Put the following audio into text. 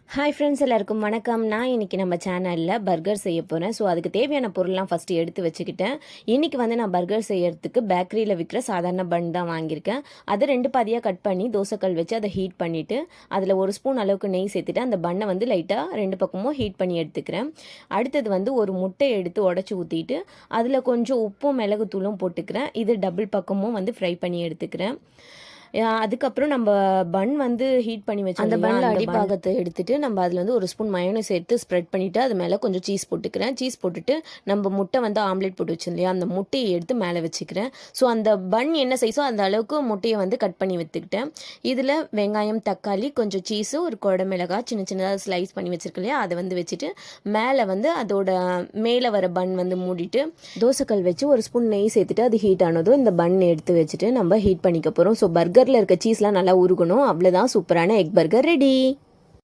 Hi friends, எல்லாருக்கும் வணக்கம். நான் இன்றைக்கி நம்ம சேனலில் பர்கர் செய்ய போகிறேன். ஸோ அதுக்கு தேவையான பொருள்லாம் ஃபஸ்ட்டு எடுத்து வச்சுக்கிட்டேன். இன்றைக்கி நான் பர்கர் செய்யறதுக்கு பேக்கரியில் விற்கிற சாதாரண பன் தான் வாங்கியிருக்கேன். அதை 2 பாதியாக கட் பண்ணி தோசைக்கல் வச்சு அதை ஹீட் பண்ணிவிட்டு அதில் 1 ஸ்பூன் அளவுக்கு நெய் சேர்த்துட்டு அந்த பன்னை லைட்டாக 2 பக்கமும் ஹீட் பண்ணி எடுத்துக்கிறேன். அடுத்தது ஒரு முட்டையை எடுத்து உடச்சி ஊற்றிட்டு அதில் கொஞ்சம் உப்பும் மிளகுத்தூளும் போட்டுக்கிறேன். இது டபுள் பக்கமும் ஃப்ரை பண்ணி எடுத்துக்கிறேன். அதுக்கப்புறம் நம்ம பன் ஹீட் பண்ணி வச்சு அந்த பன்னில் அடிப்பாகத்தை எடுத்துகிட்டு நம்ம அதில் 1 ஸ்பூன் மயோனைஸ் சேர்த்து ஸ்ப்ரெட் பண்ணிவிட்டு அது மேலே கொஞ்சம் சீஸ் போட்டுக்கிறேன். சீஸ் போட்டுட்டு நம்ம முட்டை ஆம்லேட் போட்டு வச்சு இல்லையா, அந்த முட்டையை எடுத்து மேலே வச்சுக்கிறேன். ஸோ அந்த பன் என்ன சைஸோ அந்த அளவுக்கு முட்டையை கட் பண்ணி வச்சுக்கிட்டேன். இதில் வெங்காயம், தக்காளி, கொஞ்சம் சீஸு, ஒரு குடை மிளகாய் சின்ன சின்னதாக ஸ்லைஸ் பண்ணி வச்சுருக்கேன் இல்லையா, அதை வச்சுட்டு மேலே அதோட மேலே வர பன் மூடிட்டு தோசைக்கல் வச்சு 1 ஸ்பூன் நெய் சேர்த்துட்டு அது ஹீட் ஆனதும் இந்த பன் எடுத்து வச்சுட்டு நம்ம ஹீட் பண்ணிக்க போகிறோம். ஸோ பர்கரில் இருக்க சீஸ்லாம் நல்லா உருகணும். அவ்வளோதான், சூப்பரான எக் பர்கர் ரெடி.